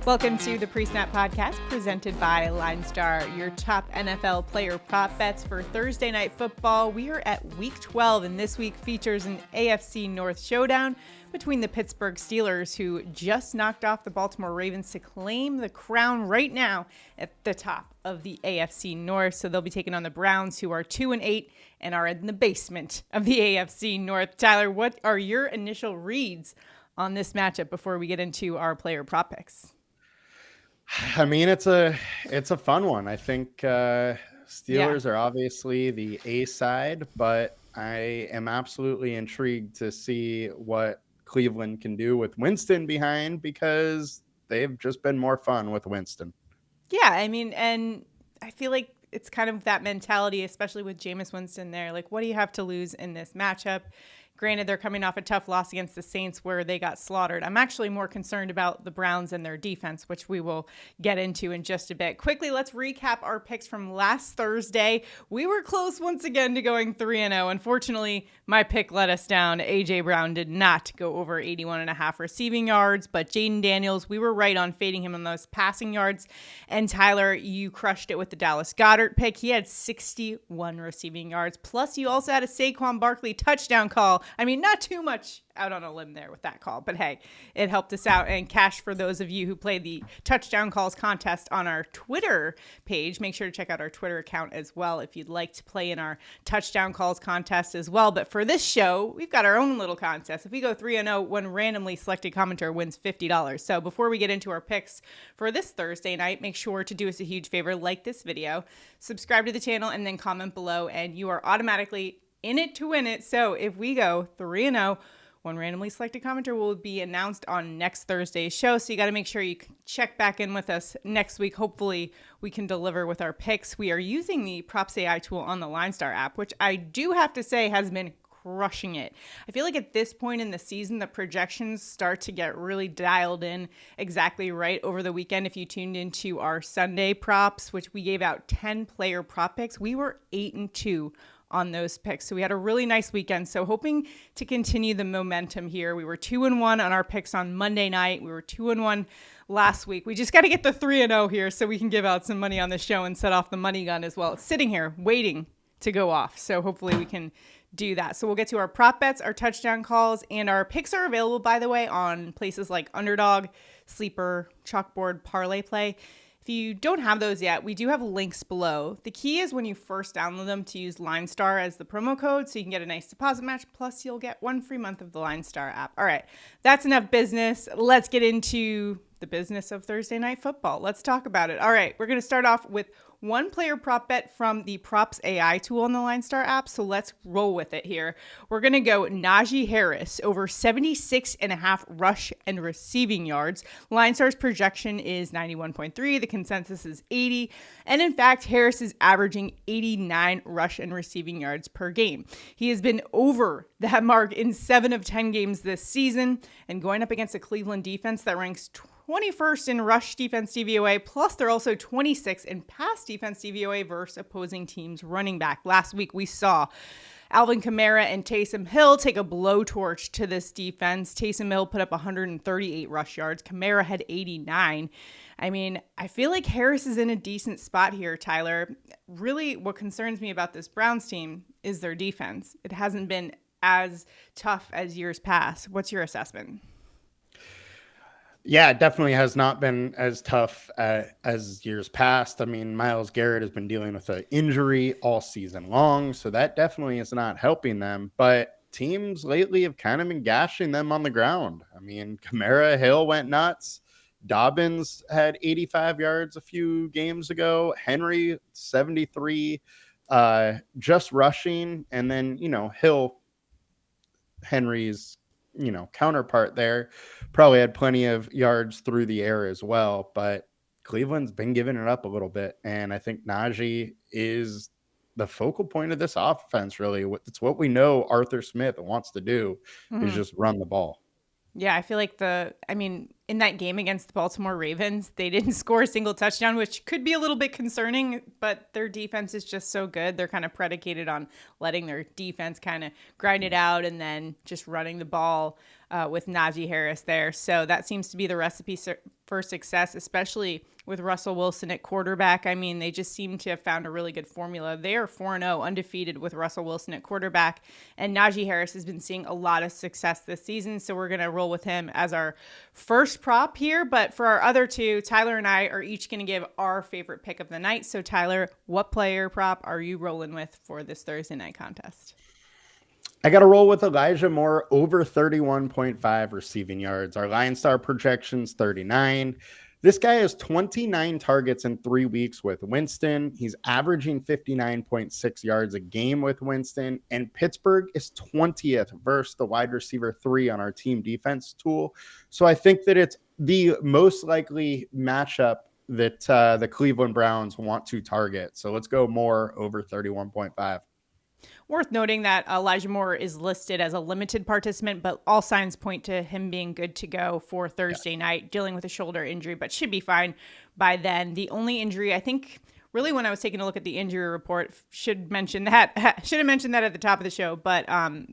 Welcome to the Pre-Snap Podcast presented by LineStar, your top NFL player prop bets for Thursday Night Football. We are at Week 12, and this week features an AFC North showdown between the Pittsburgh Steelers, who just knocked off the Baltimore Ravens to claim the crown right now at the top of the AFC North. So they'll be taking on the Browns, who are 2-8 and are in the basement of the AFC North. Tyler, what are your initial reads on this matchup before we get into our player prop picks? I mean, it's a fun one. I think Steelers are obviously the A side, but I am absolutely intrigued to see what Cleveland can do with Winston behind, because they've just been more fun with Winston. Yeah, I mean, and I feel like it's kind of that mentality, especially with Jameis Winston there. Like, what do you have to lose in this matchup? Granted, they're coming off a tough loss against the Saints where they got slaughtered. I'm actually more concerned about the Browns and their defense, which we will get into in just a bit. Quickly, let's recap our picks from last Thursday. We were close once again to going 3-0. Unfortunately, my pick let us down. A.J. Brown did not go over 81.5 receiving yards, but Jaden Daniels, we were right on fading him on those passing yards. And Tyler, you crushed it with the Dallas Goedert pick. He had 61 receiving yards. Plus, you also had a Saquon Barkley touchdown call. I mean, not too much out on a limb there with that call, but hey, it helped us out. And cash for those of you who play the touchdown calls contest on our Twitter page. Make sure to check out our Twitter account as well if you'd like to play in our touchdown calls contest as well. But for this show, we've got our own little contest. If we go 3-0, one randomly selected commenter wins $50. So before we get into our picks for this Thursday night, make sure to do us a huge favor, like this video, subscribe to the channel, and then comment below, and you are automatically in it to win it. So if we go 3-0, one randomly selected commenter will be announced on next Thursday's show. So you got to make sure you check back in with us next week. Hopefully we can deliver with our picks. We are using the PropsAI tool on the LineStar app, which I do have to say has been crushing it. I feel like at this point in the season, the projections start to get really dialed in exactly right over the weekend. If you tuned into our Sunday props, which we gave out 10 player prop picks, we were 8-2 on those picks. So we had a really nice weekend. So hoping to continue the momentum here. We were 2-1 on our picks on Monday night. We were 2-1 last week. We just got to get the 3-0 here so we can give out some money on the show and set off the money gun as well. It's sitting here waiting to go off. So hopefully we can do that. So we'll get to our prop bets, our touchdown calls, and our picks are available, by the way, on places like Underdog, Sleeper, Chalkboard, ParlayPlay. If you don't have those yet, we do have links below. The key is when you first download them to use LineStar as the promo code so you can get a nice deposit match. Plus, you'll get 1 free month of the LineStar app. All right, that's enough business. Let's get into the business of Thursday Night Football. Let's talk about it. All right, we're going to start off with one player prop bet from the PropsAI tool on the LineStar app. So let's roll with it here. We're going to go Najee Harris over 76.5 rush and receiving yards. LineStar's projection is 91.3. The consensus is 80. And in fact, Harris is averaging 89 rush and receiving yards per game. He has been over that mark in 7 of 10 games this season, and going up against a Cleveland defense that ranks 21st in rush defense DVOA, plus they're also 26th in pass defense DVOA versus opposing teams' running back. Last week we saw Alvin Kamara and Taysom Hill take a blowtorch to this defense. Taysom Hill put up 138 rush yards. Kamara had 89. I mean, I feel like Harris is in a decent spot here, Tyler. Really, what concerns me about this Browns team is their defense. It hasn't been as tough as years past. What's your assessment? Yeah, it definitely has not been as tough as years past. I mean, Myles Garrett has been dealing with an injury all season long, so that definitely is not helping them. But teams lately have kind of been gashing them on the ground. I mean, Kamara, Hill went nuts. Dobbins had 85 yards a few games ago. Henry, 73, just rushing. And then, Hill, Henry's counterpart there, probably had plenty of yards through the air as well, but Cleveland's been giving it up a little bit, and I think Najee is the focal point of this offense, really. It's what we know Arthur Smith wants to do, is just run the ball. Yeah, I feel like in that game against the Baltimore Ravens, they didn't score a single touchdown, which could be a little bit concerning, but their defense is just so good. They're kind of predicated on letting their defense kind of grind it out and then just running the ball with Najee Harris there. So that seems to be the recipe for success, especially with Russell Wilson at quarterback. I mean, they just seem to have found a really good formula. They are 4-0 undefeated with Russell Wilson at quarterback, and Najee Harris has been seeing a lot of success this season. So we're going to roll with him as our first prop here. But for our other two, Tyler and I are each going to give our favorite pick of the night. So Tyler, what player prop are you rolling with for this Thursday night contest? I got to roll with Elijah Moore over 31.5 receiving yards. Our LineStar projections 39. This guy has 29 targets in 3 weeks with Winston. He's averaging 59.6 yards a game with Winston. And Pittsburgh is 20th versus the wide receiver 3 on our team defense tool. So I think that it's the most likely matchup that the Cleveland Browns want to target. So let's go Moore over 31.5. Worth noting that Elijah Moore is listed as a limited participant, but all signs point to him being good to go for Thursday night, dealing with a shoulder injury, but should be fine by then. The only injury, I think, really when I was taking a look at the injury report, should have mentioned that at the top of the show. But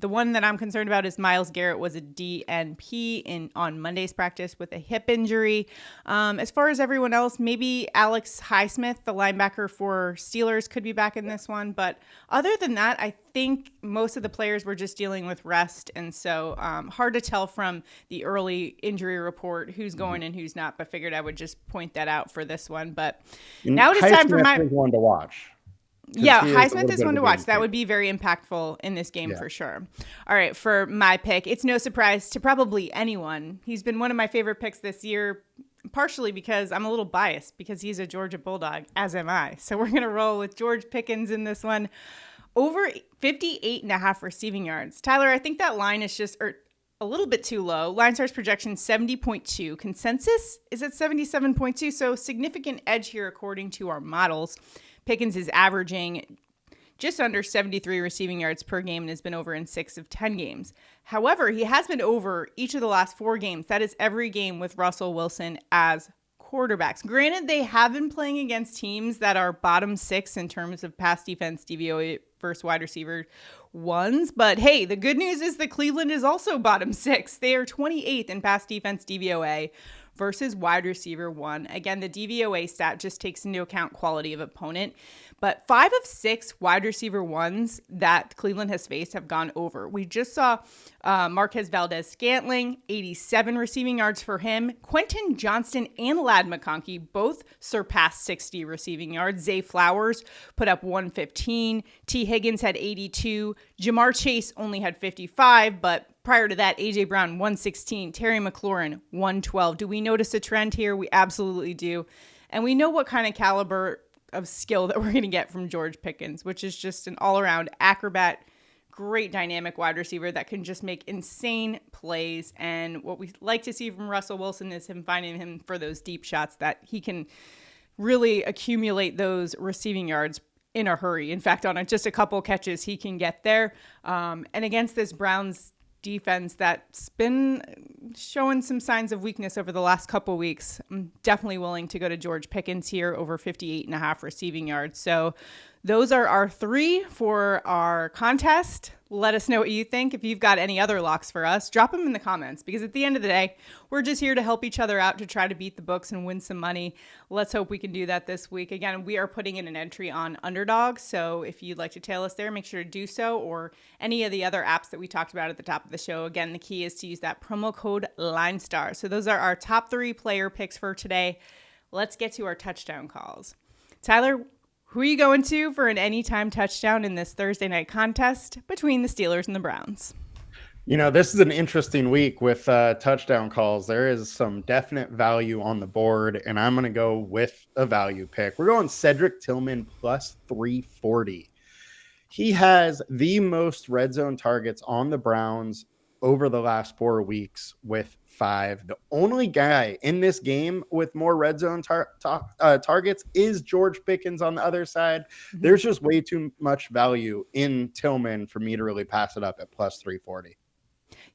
the one that I'm concerned about is Myles Garrett was a DNP on Monday's practice with a hip injury. As far as everyone else, maybe Alex Highsmith, the linebacker for Steelers, could be back in this one. But other than that, I think most of the players were just dealing with rest. And so hard to tell from the early injury report who's going and who's not, but figured I would just point that out for this one. But now it is time for my one to watch. Yeah, Highsmith is one to watch. That would be very impactful in this game for sure. All right, for my pick, it's no surprise to probably anyone. He's been one of my favorite picks this year, partially because I'm a little biased because he's a Georgia Bulldog, as am I. So we're going to roll with George Pickens in this one. Over 58.5 receiving yards. Tyler, I think that line is just a little bit too low. LineStar's projection 70.2. Consensus is at 77.2. So significant edge here according to our models. Pickens is averaging just under 73 receiving yards per game and has been over in 6 of 10 games. However, he has been over each of the last 4 games. That is every game with Russell Wilson as quarterbacks. Granted, they have been playing against teams that are bottom 6 in terms of pass defense DVOA versus wide receiver ones. But hey, the good news is that Cleveland is also bottom 6. They are 28th in pass defense DVOA versus wide receiver 1. Again, the DVOA stat just takes into account quality of opponent. But 5 of 6 wide receiver 1s that Cleveland has faced have gone over. We just saw Marquez Valdez-Scantling, 87 receiving yards for him. Quentin Johnston and Ladd McConkey both surpassed 60 receiving yards. Zay Flowers put up 115. T. Higgins had 82. Jamar Chase only had 55, but prior to that, A.J. Brown, 116. Terry McLaurin, 112. Do we notice a trend here? We absolutely do. And we know what kind of caliber of skill that we're going to get from George Pickens, which is just an all-around acrobat, great dynamic wide receiver that can just make insane plays. And what we like to see from Russell Wilson is him finding him for those deep shots that he can really accumulate those receiving yards in a hurry. In fact, on just a couple catches, he can get there. And against this Browns defense that's been showing some signs of weakness over the last couple weeks, I'm definitely willing to go to George Pickens here over 58.5 receiving yards. So those are our 3 for our contest. Let us know what you think. If you've got any other locks for us, drop them in the comments, because at the end of the day, we're just here to help each other out to try to beat the books and win some money. Let's hope we can do that this week. Again, we are putting in an entry on Underdog, so if you'd like to tail us there, make sure to do so, or any of the other apps that we talked about at the top of the show. Again, the key is to use that promo code LineStar. So those are our top 3 player picks for today. Let's get to our touchdown calls. Tyler, who are you going to for an anytime touchdown in this Thursday night contest between the Steelers and the Browns? You know, this is an interesting week with touchdown calls. There is some definite value on the board, and I'm going to go with a value pick. We're going Cedric Tillman plus 340. He has the most red zone targets on the Browns over the last 4 weeks with 5. The only guy in this game with more red zone targets is George Pickens on the other side. There's just way too much value in Tillman for me to really pass it up at plus 340.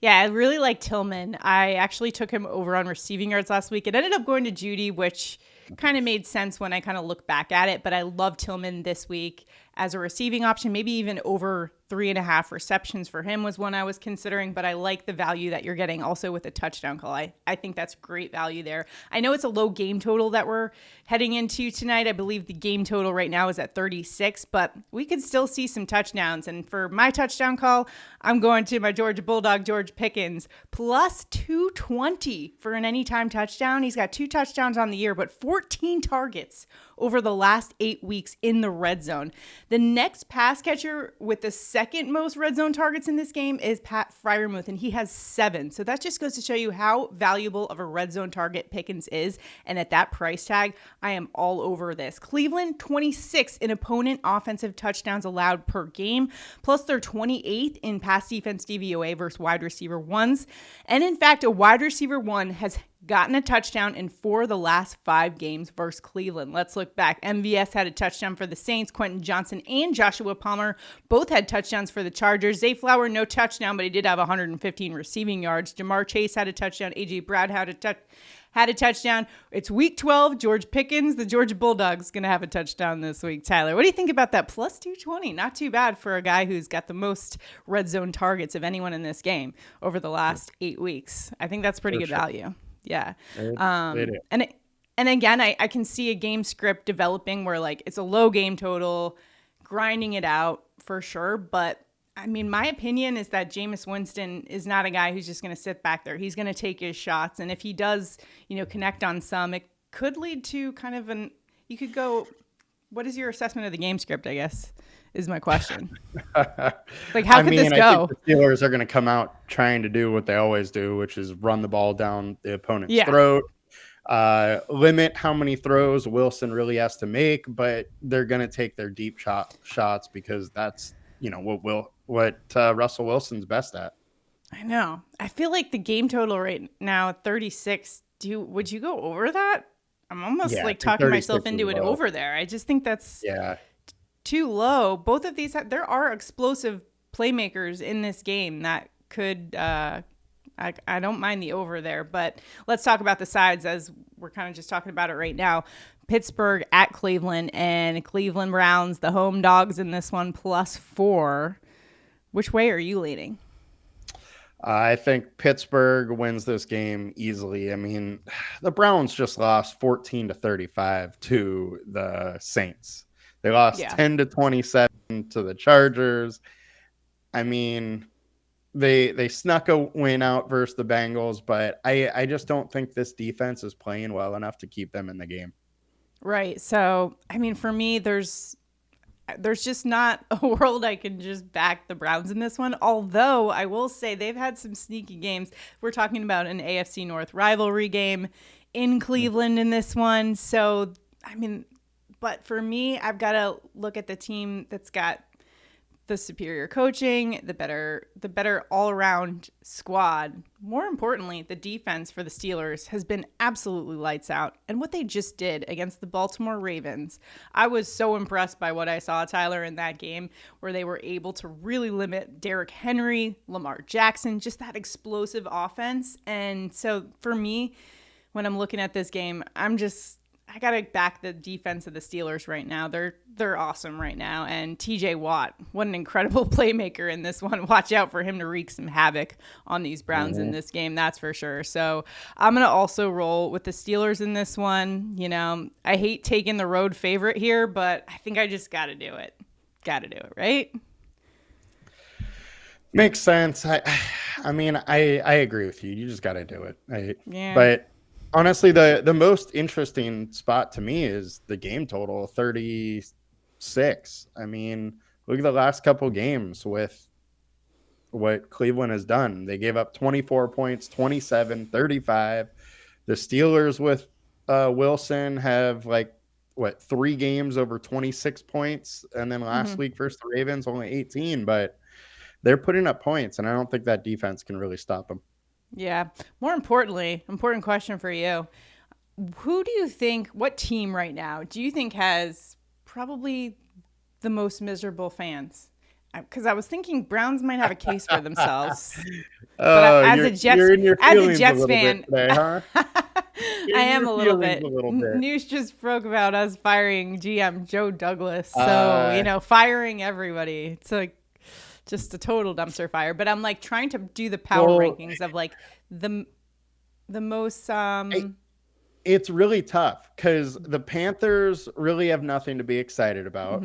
Yeah, I really like Tillman. I actually took him over on receiving yards last week. It ended up going to Judy, which kind of made sense when I kind of look back at it. But I love Tillman this week as a receiving option, maybe even over 3.5 receptions for him was one I was considering, but I like the value that you're getting also with a touchdown call. I think that's great value there. I know it's a low game total that we're heading into tonight. I believe the game total right now is at 36, but we could still see some touchdowns. And for my touchdown call, I'm going to my Georgia Bulldog, George Pickens, plus 220 for an anytime touchdown. He's got 2 touchdowns on the year, but 14 targets over the last 8 weeks in the red zone. The next pass catcher with the second most red zone targets in this game is Pat Freiermuth, and he has 7. So that just goes to show you how valuable of a red zone target Pickens is. And at that price tag, I am all over this. Cleveland, 26 in opponent offensive touchdowns allowed per game, plus they're 28th in pass defense DVOA versus wide receiver ones. And in fact, a wide receiver one has gotten a touchdown in 4 of the last 5 games versus Cleveland. Let's look back. MVS had a touchdown for the Saints. Quentin Johnson and Joshua Palmer both had touchdowns for the Chargers. Zay Flower, no touchdown, but he did have 115 receiving yards. Jamar Chase had a touchdown. A.J. Brown had a touchdown. It's week 12. George Pickens, the Georgia Bulldogs, going to have a touchdown this week. Tyler, what do you think about that? Plus 220. Not too bad for a guy who's got the most red zone targets of anyone in this game over the last 8 weeks. I think that's pretty good value. Yeah. And again, I can see a game script developing where like it's a low game total, grinding it out for sure. But I mean, my opinion is that Jameis Winston is not a guy who's just going to sit back there. He's going to take his shots. And if he does, connect on some, it could lead to kind of you could go, what is your assessment of the game script, I guess, is my question. Like, how could this go? I think the Steelers are going to come out trying to do what they always do, which is run the ball down the opponent's throat, limit how many throws Wilson really has to make, but they're going to take their deep shots because that's, what Russell Wilson's best at. I know. I feel like the game total right now, 36. Would you go over that? I'm almost talking myself into it over there. I just think that's too low. Both of these, there are explosive playmakers in this game that could, I don't mind the over there, but let's talk about the sides as we're kind of just talking about it right now. Pittsburgh at Cleveland, and Cleveland Browns, the home dogs in this one, plus 4. Which way are you leaning? I think Pittsburgh wins this game easily. I mean, the Browns just lost 14-35 to the Saints. They lost 10-27 to the Chargers. I mean, they snuck a win out versus the Bengals, but I just don't think this defense is playing well enough to keep them in the game. Right. So, I mean, for me, there's just not a world I can just back the Browns in this one. Although I will say they've had some sneaky games. We're talking about an AFC North rivalry game in Cleveland in this one. So, I mean, but for me, I've got to look at the team that's got the superior coaching, the better all-around squad. More importantly, the defense for the Steelers has been absolutely lights out. And what they just did against the Baltimore Ravens, I was so impressed by what I saw, Tyler, in that game, where they were able to really limit Derrick Henry, Lamar Jackson, just that explosive offense. And so for me, when I'm looking at this game, I got to back the defense of the Steelers right now. They're awesome right now. And TJ Watt, what an incredible playmaker in this one. Watch out for him to wreak some havoc on these Browns in this game, that's for sure. So I'm going to also roll with the Steelers in this one. I hate taking the road favorite here, but I think I just got to do it. Got to do it, right? Makes sense. I mean, I agree with you. You just got to do it. But honestly, the most interesting spot to me is the game total, 36. I mean, look at the last couple games with what Cleveland has done. They gave up 24 points, 27, 35. The Steelers with Wilson have 3 games over 26 points. And then last week versus the Ravens, only 18. But they're putting up points, and I don't think that defense can really stop them. Yeah. More importantly, important question for you. Who do you think, what team right now do you think has probably the most miserable fans? Because I was thinking Browns might have a case for themselves. But as a Jets fan, today, huh? I am a little bit. News just broke about us firing GM Joe Douglas. So, firing everybody. It's like, just a total dumpster fire. But I'm like trying to do the power rankings of like the most. It's really tough because the Panthers really have nothing to be excited about.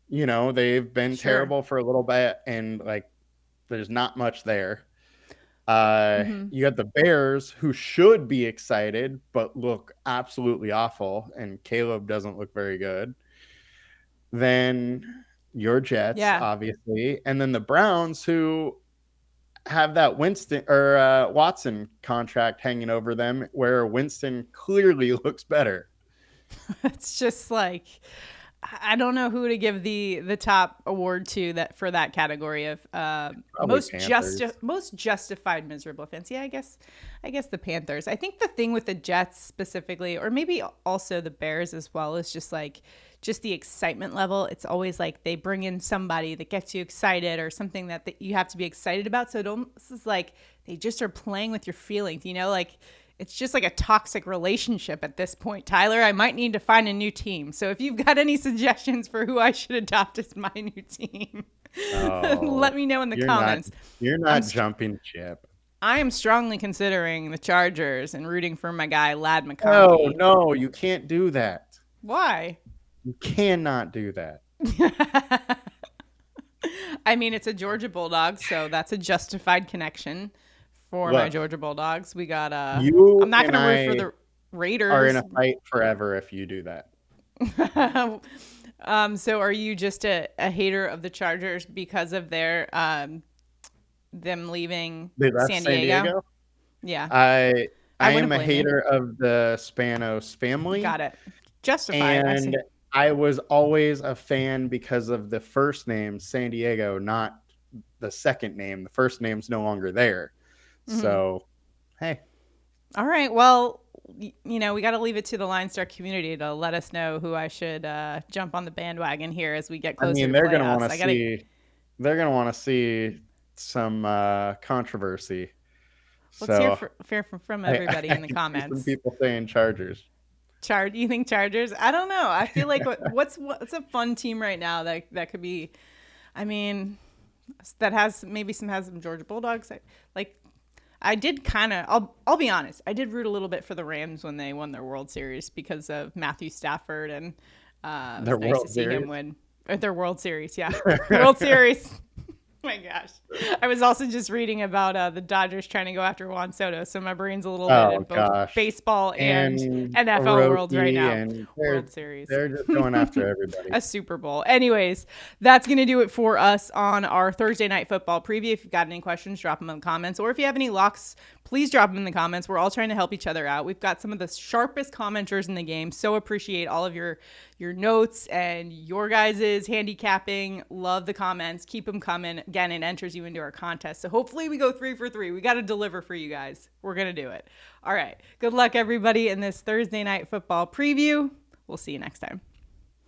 You know, they've been terrible for a little bit, and like there's not much there. You got the Bears, who should be excited but look absolutely awful, and Caleb doesn't look very good. Then your Jets, obviously, and then the Browns, who have that Winston or Watson contract hanging over them, where Winston clearly looks better. It's just like, I don't know who to give the top award to that for that category of most justified miserable offense. Yeah, I guess the Panthers. I think the thing with the Jets specifically, or maybe also the Bears as well, is just the excitement level. It's always like they bring in somebody that gets you excited or something that you have to be excited about. So this is like they just are playing with your feelings, you know, like it's just like a toxic relationship at this point. Tyler, I might need to find a new team. So if you've got any suggestions for who I should adopt as my new team, let me know in the comments. You're not jumping ship. I am strongly considering the Chargers and rooting for my guy, Lad McConkey. No, you can't do that. Why? You cannot do that. I mean, it's a Georgia Bulldog, so that's a justified connection for my Georgia Bulldogs. We got I'm not going to root for the Raiders. Are in a fight forever if you do that. So are you just a hater of the Chargers because of their them leaving San Diego? Yeah. I am a hater of the Spanos family. Got it. Justified. And I was always a fan because of the first name, San Diego, not the second name. The first name's no longer there. So, hey. All right. Well, you know, we got to leave it to the LineStar community to let us know who I should jump on the bandwagon here as we get closer to they're playoffs. They're going to want to see some controversy. Let's hear from everybody in the comments. Some people saying Chargers. You think Chargers? I don't know. I feel like what's a fun team right now that could be, I mean, that has some Georgia Bulldogs. I did kind of, I'll be honest, I did root a little bit for the Rams when they won their World Series because of Matthew Stafford and their nice World to see Series. him win. Their World Series, yeah. World Series. Oh my gosh. I was also just reading about the Dodgers trying to go after Juan Soto, so my brain's a little bit in both baseball and NFL worlds right now. World Series. They're just going after everybody. A Super Bowl. Anyways, that's going to do it for us on our Thursday Night Football preview. If you've got any questions, drop them in the comments. Or if you have any locks, please drop them in the comments. We're all trying to help each other out. We've got some of the sharpest commenters in the game. So appreciate all of your notes and your guys' handicapping. Love the comments. Keep them coming. Again, it enters you into our contest. So hopefully we go 3 for 3. We got to deliver for you guys. We're going to do it. All right. Good luck, everybody, in this Thursday Night Football preview. We'll see you next time.